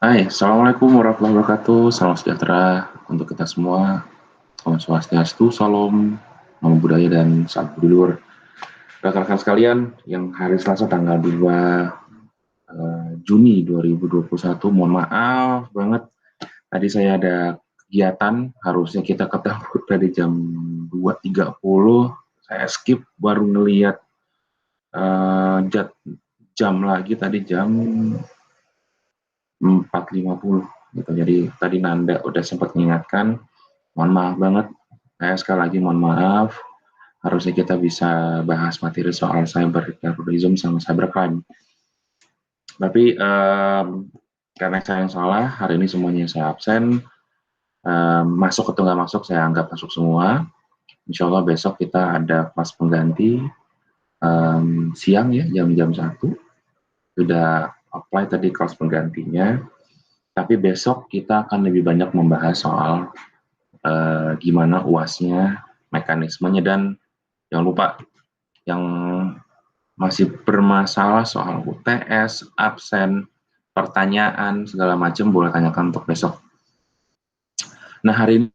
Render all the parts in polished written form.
Hai, Assalamualaikum warahmatullahi wabarakatuh. Salam sejahtera untuk kita semua. Om Swastiastu, Salam, Namo Buddhaya, dan Salam Budilur. Rekan-rekan sekalian, yang hari Selasa tanggal 2 Juni 2021, mohon maaf banget. Tadi saya ada kegiatan, harusnya kita ketemu tadi jam 2.30. Saya skip, baru ngeliat jam lagi tadi jam 4.50 gitu. Jadi tadi Nanda udah sempat mengingatkan, mohon maaf banget. Saya sekali lagi mohon maaf. Harusnya kita bisa bahas materi soal cyber terrorism sama cybercrime. Tapi karena saya yang salah, hari ini semuanya saya absen. Masuk atau nggak masuk, saya anggap masuk semua. Insya Allah besok kita ada kelas pengganti siang ya, jam-jam 1. Sudah apply tadi kelas penggantinya. Tapi besok kita akan lebih banyak membahas soal gimana UASnya, mekanismenya, dan jangan lupa yang masih bermasalah soal UTS, absen, pertanyaan, segala macam boleh tanyakan untuk besok. Nah, hari ini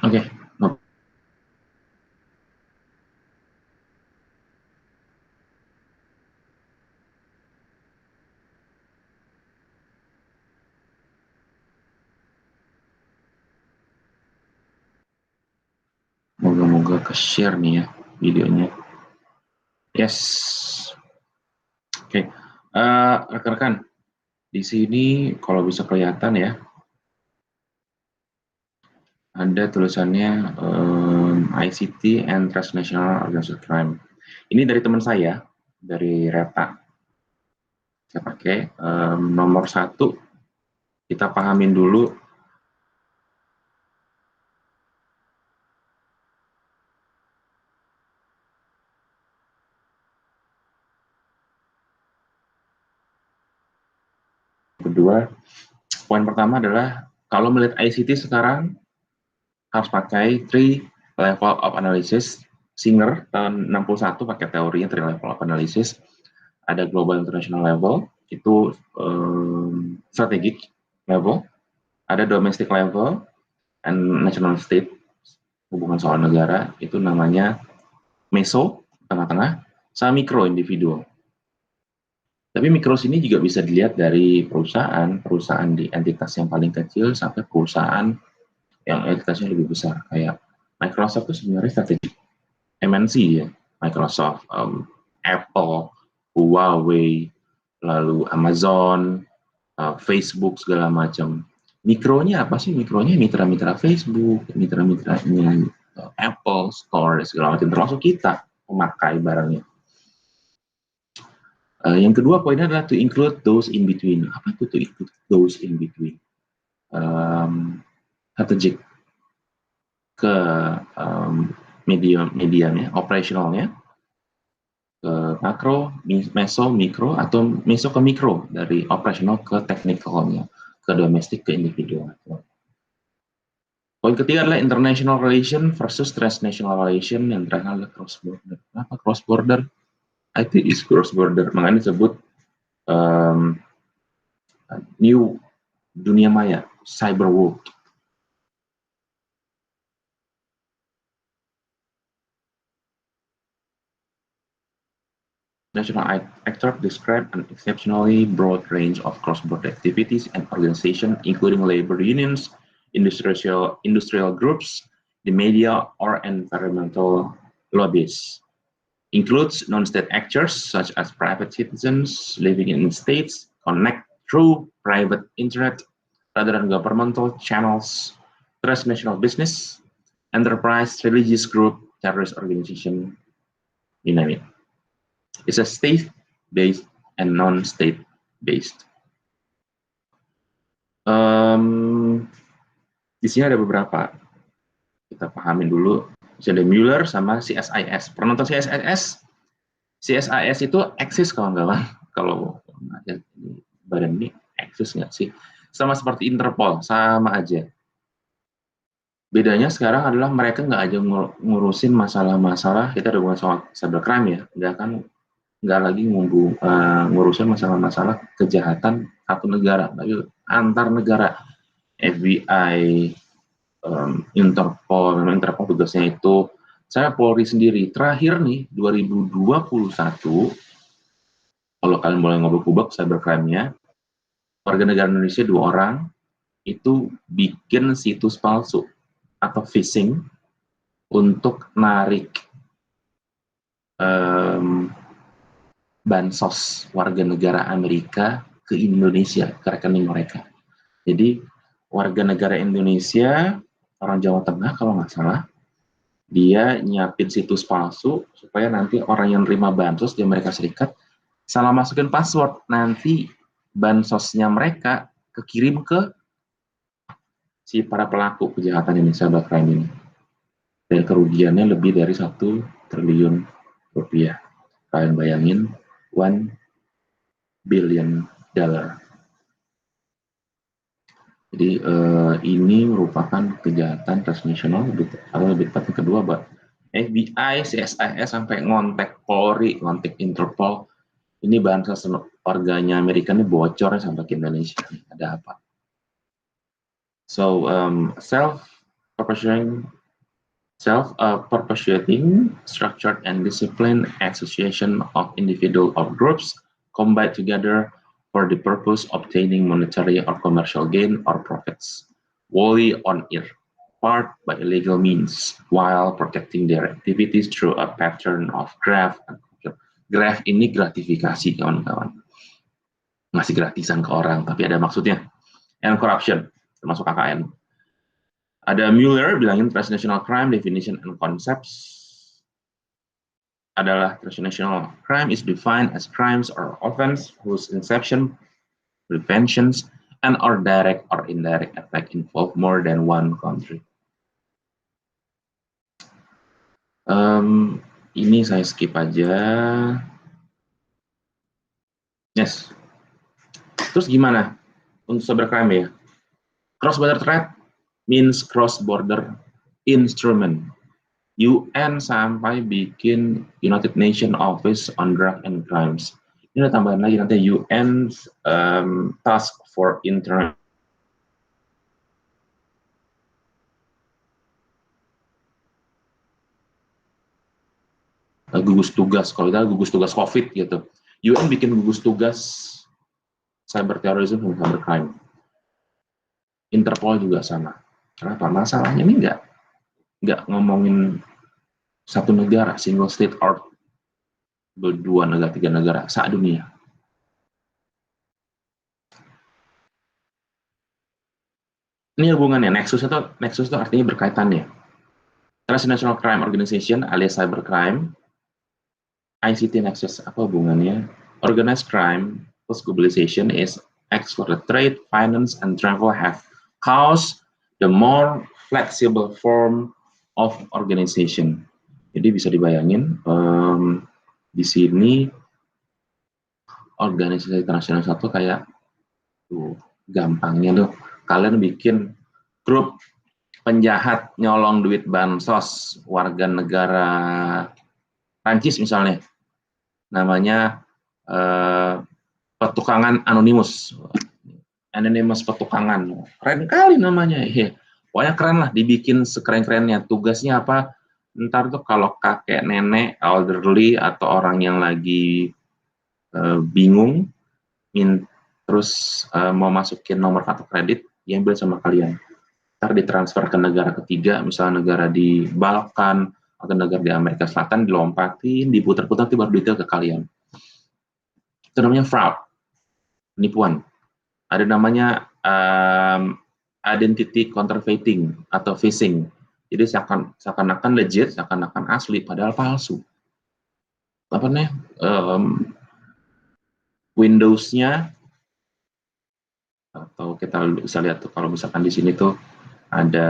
oke. Moga-moga ke-share nih ya videonya. Yes. Oke. Rekan-rekan, di sini kalau bisa kelihatan ya, ada tulisannya ICT and Transnational Organized Crime. Ini dari teman saya, dari Reta. Saya pakai nomor 1, kita pahamin dulu kedua. Poin pertama adalah kalau melihat ICT sekarang harus pakai 3 level of analysis. Singer tahun 61 pakai teorinya 3 level of analysis. Ada global international level, itu strategic level. Ada domestic level and national state, hubungan soal negara, itu namanya meso, tengah-tengah, sama mikro, individual. Tapi mikro sini juga bisa dilihat dari perusahaan di entitas yang paling kecil sampai perusahaan yang entitasnya lebih besar. Kayak Microsoft itu sebenarnya strategi MNC ya, Microsoft, Apple, Huawei, lalu Amazon, Facebook, segala macam. Mikronya apa sih? Mikronya mitra-mitra Facebook, mitra-mitranya Apple Store, segala macam, termasuk kita memakai barangnya. Yang kedua poinnya adalah to include those in between. Apa itu to include those in between? Strategic ke medianya, operationalnya, ke makro, meso, mikro, atau meso ke mikro, dari operational ke technicalnya, ke domestik ke individual. Poin ketiga adalah international relation versus transnational relation, yang terakhir adalah cross border. Kenapa cross border? IT is cross border, makanya disebut new dunia maya, cyber world. National actor describe an exceptionally broad range of cross-border activities and organizations, including labor unions, industrial groups, the media, or environmental lobbyists. Includes non-state actors such as private citizens living in states connect through private internet rather than governmental channels, transnational business, enterprise, religious group, terrorist organization, you name it. It's a state-based and non-state-based. Di sini ada beberapa. Kita pahamin dulu. Ada Mueller sama CSIS. Pernah nonton CSIS? CSIS itu eksis kawan-kawan. Kalau badan ini eksis nggak sih? Sama seperti Interpol, sama aja. Bedanya sekarang adalah mereka nggak aja ngurusin masalah-masalah, kita ada soal cybercrime ya, nggak lagi ngurusin masalah-masalah kejahatan satu negara, tapi antar negara. FBI, Interpol tugasnya itu. Saya Polri sendiri, terakhir nih 2021, kalau kalian boleh ngobek-ngobek cybercrime-nya, warga negara Indonesia 2 orang itu bikin situs palsu atau phishing untuk narik bansos warga negara Amerika ke Indonesia, ke rekening mereka. Jadi warga negara Indonesia, orang Jawa Tengah kalau nggak salah, dia nyiapin situs palsu supaya nanti orang yang terima bansos di Amerika Serikat salah masukin password, nanti bansosnya mereka kekirim ke si para pelaku kejahatan ini, cybercrime ini. Dan kerugiannya lebih dari 1 triliun rupiah. Kalian bayangin, $1 billion. Jadi ini merupakan kejahatan transnasional, lebih tepat yang kedua, FBI, CSIS sampai ngontek Polri, ngontek Interpol. Ini bansos warganya Amerika ini bocor sampai ke Indonesia. Ada apa? So self-perpetuating, structured and disciplined association of individual or groups combined together for the purpose of obtaining monetary or commercial gain or profits, wholly on their part by illegal means, while protecting their activities through a pattern of graft. Graft ini gratifikasi, kawan-kawan. Ngasih gratisan ke orang, tapi ada maksudnya. And corruption, termasuk KKN. Ada Mueller bilangin transnational crime definition and concepts adalah transnational crime is defined as crimes or offense whose inception, preventions, and or direct or indirect effect involve more than one country. Ini saya skip aja. Yes. Terus gimana untuk cybercrime ya? Cross-border threat means cross-border instrument. UN sampai bikin United Nations Office on Drug and Crimes. Ini ada tambahan lagi nanti UN Task for International gugus tugas, kalau kita gugus tugas COVID gitu. UN bikin gugus tugas cyber terrorism dan cybercrime. Interpol juga sama. Kenapa? Masalahnya ini nggak ngomongin satu negara, single state or 2 negara, 3 negara, se-dunia. Ini hubungannya, nexus itu artinya berkaitannya. Transnational Crime Organization alias cybercrime, ICT nexus, apa hubungannya? Organized crime plus globalization is acts for the trade, finance, and travel have caused the more flexible form of organization. Jadi bisa dibayangin di sini organisasi internasional satu kayak gampangnya tuh kalian bikin grup penjahat nyolong duit bansos warga negara Prancis misalnya, namanya petukangan anonimus petukangan, keren kali namanya. Pokoknya keren lah, dibikin sekeren-kerennya. Tugasnya apa? Ntar tuh kalau kakek nenek, elderly, atau orang yang lagi bingung, terus mau masukin nomor kartu kredit, diambil sama kalian. Ntar ditransfer ke negara ketiga, misalnya negara di Balkan, atau negara di Amerika Selatan, dilompatin, diputar-putar, baru detail ke kalian. Itu namanya fraud, penipuan. Ada namanya identity counterfeiting atau phishing. Jadi seakan-akan legit, seakan-akan asli, padahal palsu. Apa nih? Windows-nya, atau kita bisa lihat tuh kalau misalkan di sini tuh ada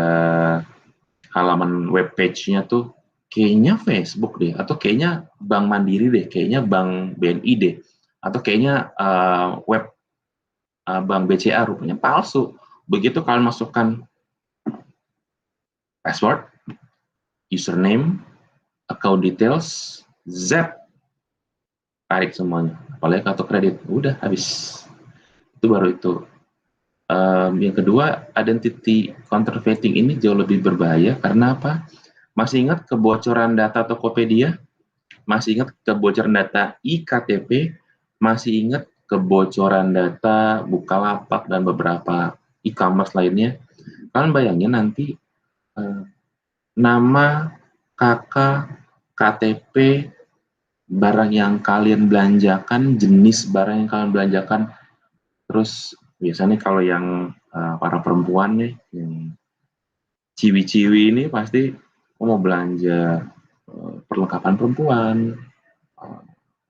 halaman web page-nya tuh kayaknya Facebook deh, atau kayaknya Bank Mandiri deh, kayaknya Bank BNI deh, atau kayaknya web Bank BCA, rupanya palsu. Begitu kalian masukkan password, username, account details, Z, tarik semuanya. Apalagi kartu kredit, udah habis. Itu baru itu. Yang kedua, identity counterfeiting ini jauh lebih berbahaya karena apa? Masih ingat kebocoran data Tokopedia? Masih ingat kebocoran data iktp? Masih ingat kebocoran data Bukalapak dan beberapa e-commerce lainnya? Kalian bayangin nanti nama, kakak, KTP, barang yang kalian belanjakan, jenis barang yang kalian belanjakan, terus biasanya kalau yang para perempuan nih, yang ciwi-ciwi ini pasti mau belanja perlengkapan perempuan,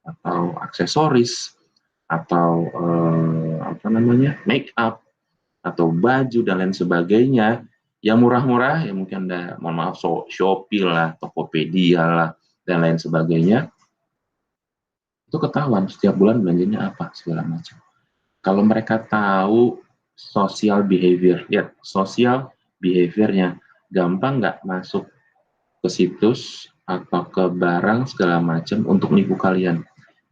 atau aksesoris, atau apa namanya, make up, atau baju dan lain sebagainya. Yang murah-murah ya mungkin ada, mohon maaf, Shopee lah, Tokopedia lah, dan lain sebagainya. Itu ketahuan setiap bulan belanjanya apa segala macam. Kalau mereka tahu social behavior, ya social behaviornya, gampang nggak masuk ke situs atau ke barang segala macam untuk menipu kalian.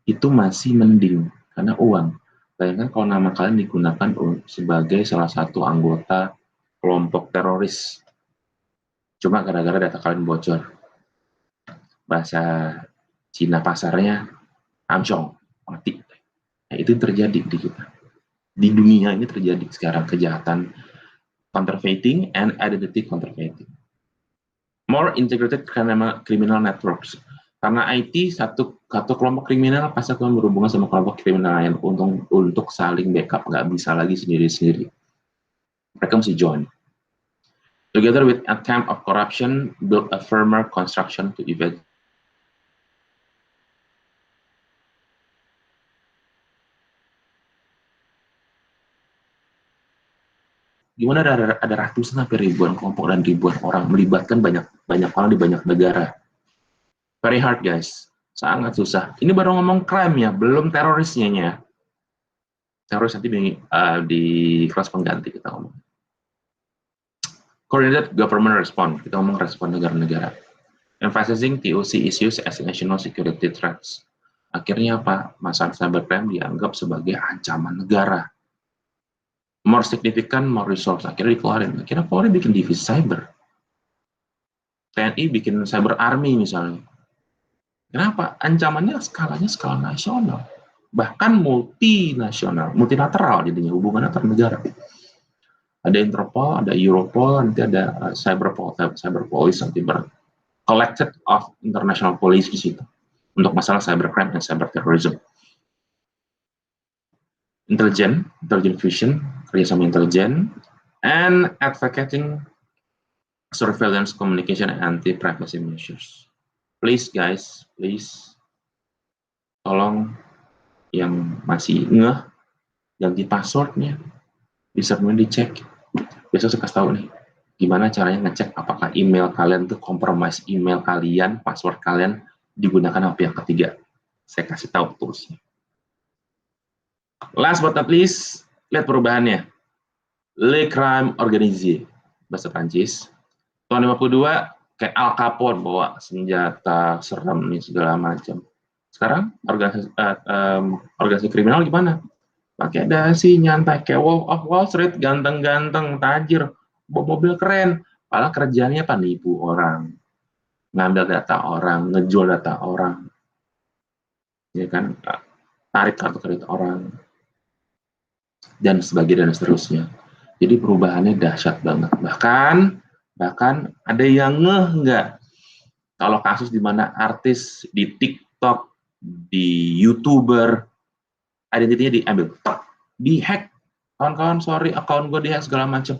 Itu masih mending karena uang. Bayangkan kalau nama kalian digunakan sebagai salah satu anggota kelompok teroris, cuma gara-gara data kalian bocor. Bahasa Cina pasarnya amsyong, mati. Nah, itu terjadi di kita. Di dunia ini terjadi sekarang kejahatan counterfeiting and identity counterfeiting. More integrated criminal networks. Karena IT satu kelompok kriminal pasti akan berhubungan sama kelompok kriminal lain untuk saling backup, nggak bisa lagi sendiri-sendiri. Mereka mesti join. Together with attempt of corruption, build a firmer construction to evade. Gimana ada ratusan sampai ribuan kelompok dan ribuan orang, melibatkan banyak orang di banyak negara. Very hard guys, sangat susah. Ini baru ngomong crime ya, belum terorisnya ya. Teroris nanti di kelas pengganti kita ngomong. Coordinated government response, kita ngomong respon negara-negara. Emphasizing TOC issues as national security threats. Akhirnya apa? Masalah cybercrime dianggap sebagai ancaman negara. More significant, more resource. Akhirnya dikeluarin. Akhirnya Polri bikin divisi cyber. TNI bikin cyber army misalnya. Kenapa? Ancamannya skalanya skala nasional. Bahkan multinasional, multilateral jadinya, hubungan antar negara. Ada Interpol, ada Europol, nanti ada Cyberpol, Cyberpolice, nanti collected of international police di situ untuk masalah cybercrime dan cyberterrorism. Intelligent vision, kerjasama intelijen, and advocating surveillance communication and anti-privacy measures. Please guys, please, tolong yang masih ngeh, ganti passwordnya, username dicek. Besok saya kasih tahu nih, gimana caranya ngecek apakah email kalian tuh compromise email kalian, password kalian digunakan pihak ketiga. Saya kasih tahu toolsnya. Last but not least, lihat perubahannya. Le crime organisé, bahasa Prancis. Tahun 52, kayak Al Capone bawa senjata, serem nih segala macam. Sekarang organisasi kriminal gimana? Pakai dasi, nyantai, kayak Wolf of Wall Street, ganteng-ganteng, tajir, bawa mobil keren. Padahal kerjanya apa? Nipu orang, ngambil data orang, ngejual data orang, ya kan, tarik kartu kredit orang, dan sebagainya dan seterusnya. Jadi perubahannya dahsyat banget. Bahkan ada yang ngeh nggak kalau kasus di mana artis di TikTok, di YouTuber, identitinya diambil, dihack, kawan-kawan sorry, akun gue dihack segala macam.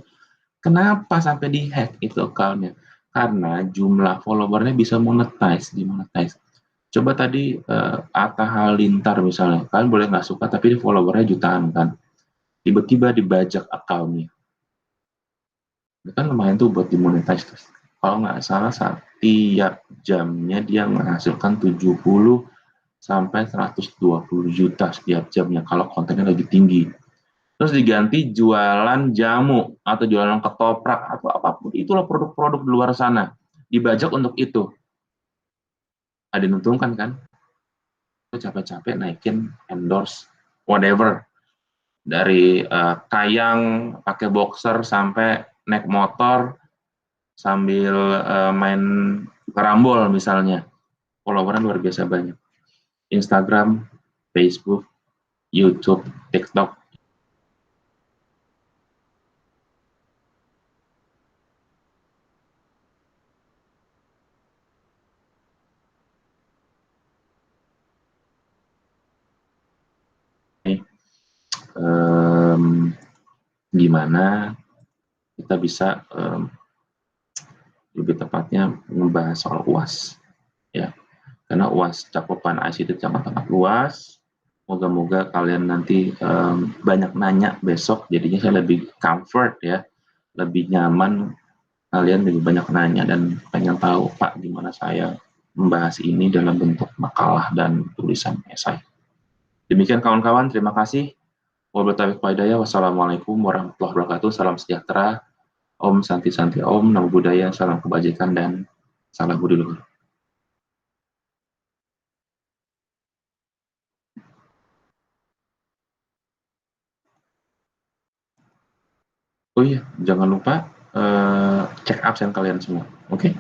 Kenapa sampai di-hack itu account-nya? Karena jumlah followernya bisa dimonetize. Coba tadi Atta Halilintar misalnya, kalian boleh nggak suka tapi followernya jutaan kan, tiba-tiba dibajak account-nya. Itu kan lumayan tuh buat dimonetize tuh. Kalau nggak salah setiap jamnya dia menghasilkan 70 sampai 120 juta setiap jamnya kalau kontennya lagi tinggi. Terus diganti jualan jamu atau jualan ketoprak atau apapun. Itulah produk-produk di luar sana. Dibajak untuk itu. Ada yang untungkan kan? Capek-capek naikin endorse whatever. Dari kayang pakai boxer sampai naik motor sambil main karambol misalnya. Followernya luar biasa banyak. Instagram, Facebook, YouTube, TikTok. Um, Gimana kita bisa lebih tepatnya membahas soal UAS ya, karena UAS cakupan ICT sangat-sangat luas. Moga-moga kalian nanti banyak nanya besok, jadinya saya lebih comfort ya, lebih nyaman kalian lebih banyak nanya dan pengen tahu Pak gimana saya membahas ini dalam bentuk makalah dan tulisan esai. Demikian kawan-kawan, terima kasih. Wassalamualaikum warahmatullahi wabarakatuh. Salam sejahtera. Om Santi Santi Om, Namo Buddhaya, salam kebajikan dan salam budi luhur. Oh iya, jangan lupa cek absen kalian semua. Oke? Okay?